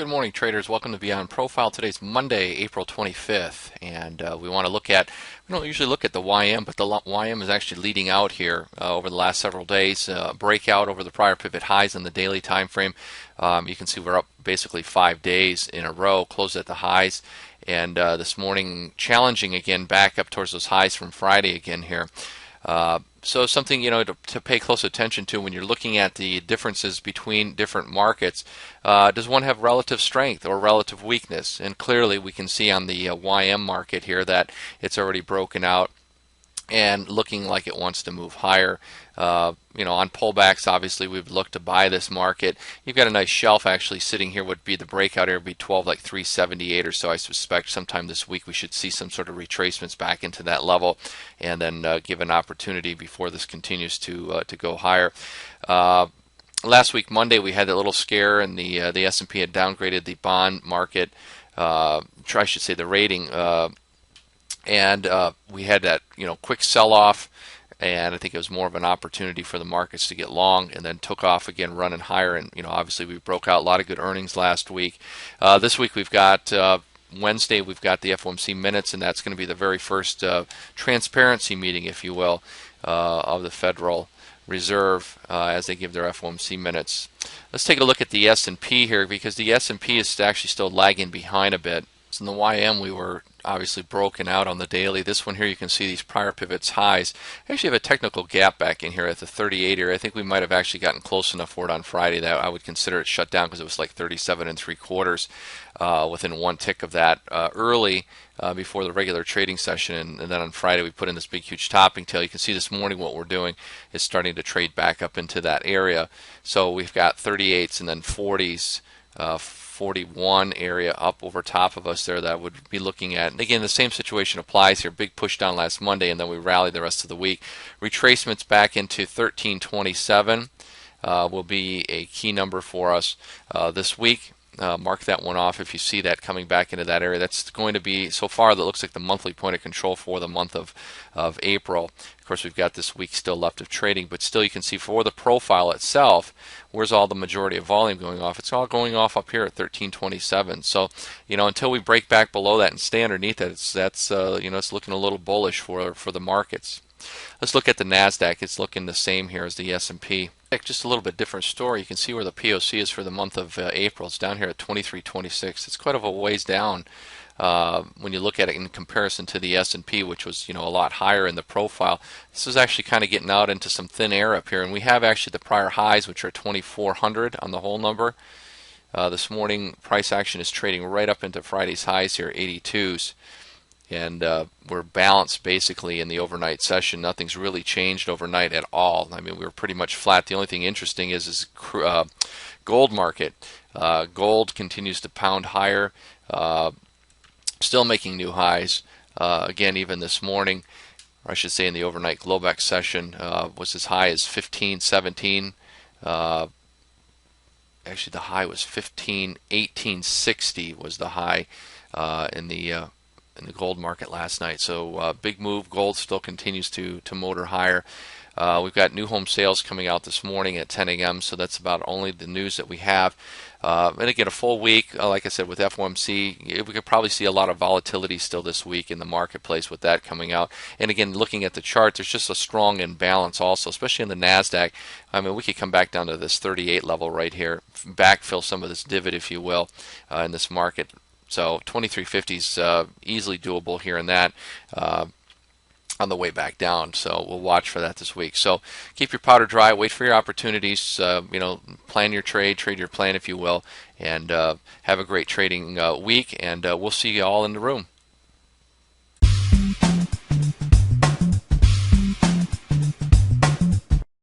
Good morning, traders. Welcome to Beyond Profile. Today's Monday, April 25th, and we want to look at, we don't usually look at the YM, but the YM is actually leading out here over the last several days. Breakout over the prior pivot highs in the daily time frame. You can see we're up basically 5 days in a row, closed at the highs, and this morning challenging again back up towards those highs from Friday again here. So something to pay close attention to when you're looking at the differences between different markets. Does one have relative strength or relative weakness? And clearly we can see on the YM market here that it's already broken out and looking like it wants to move higher. On pullbacks, obviously we've looked to buy this market. You've got a nice shelf actually sitting here. Would be the breakout area, would be 12 like 378 or so. I suspect sometime this week we should see some sort of retracements back into that level, and then give an opportunity before this continues to go higher. Last week Monday we had that little scare, and the S&P had downgraded the bond market. I should say the rating. And we had that quick sell-off, and I think it was more of an opportunity for the markets to get long, and then took off again running higher. And obviously we broke out a lot of good earnings last week. This week we've got Wednesday, we've got the FOMC minutes, and that's going to be the very first transparency meeting, if you will, of the Federal Reserve as they give their FOMC minutes. Let's take a look at the S&P here, because the S&P is actually still lagging behind a bit. So in the YM we were obviously broken out on the daily. This one here, you can see these prior pivots highs. I actually have a technical gap back in here at the 38 area. I think we might have actually gotten close enough for it on Friday that I would consider it shut down, because it was like 37 3/4 within one tick of that early before the regular trading session. And then on Friday we put in this big huge topping tail. You can see this morning what we're doing is starting to trade back up into that area. So we've got 38s and then 40s, 41 area up over top of us there that would be looking at. And again, the same situation applies here. Big push down last Monday, and then we rallied the rest of the week. Retracements back into 1327 will be a key number for us this week. Mark that one off if you see that coming back into that area. That's going to be, so far, that looks like the monthly point of control for the month of April. Of course, we've got this week still left of trading, but still you can see for the profile itself, where's all the majority of volume going off? It's all going off up here at 1327. So, until we break back below that and stay underneath that, it's looking a little bullish for the markets. Let's look at the NASDAQ. It's looking the same here as the S&P. Just a little bit different story. You can see where the POC is for the month of April. It's down here at 2326. It's quite of a ways down when you look at it in comparison to the S&P, which was a lot higher in the profile. This is actually kind of getting out into some thin air up here, and we have actually the prior highs, which are 2400 on the whole number. This morning price action is trading right up into Friday's highs here, 82s. And we're balanced basically in the overnight session. Nothing's really changed overnight at all. I mean, we were pretty much flat. The only thing interesting is gold market. Gold continues to pound higher, still making new highs. Again, even this morning, or I should say in the overnight Globex session, was as high as 1517. Actually, the high was 1860 was the high in the gold market last night. So big move. Gold still continues to motor higher. We've got new home sales coming out this morning at 10 a.m. So that's about only the news that we have. And again, a full week, like I said, with FOMC, we could probably see a lot of volatility still this week in the marketplace with that coming out. And again, looking at the chart, there's just a strong imbalance also, especially in the NASDAQ. I mean, we could come back down to this 38 level right here, backfill some of this divot, if you will, in this market. So 2350 is easily doable here and that on the way back down. So we'll watch for that this week. So keep your powder dry, wait for your opportunities, plan your trade your plan, if you will, and have a great trading week, and we'll see you all in the room.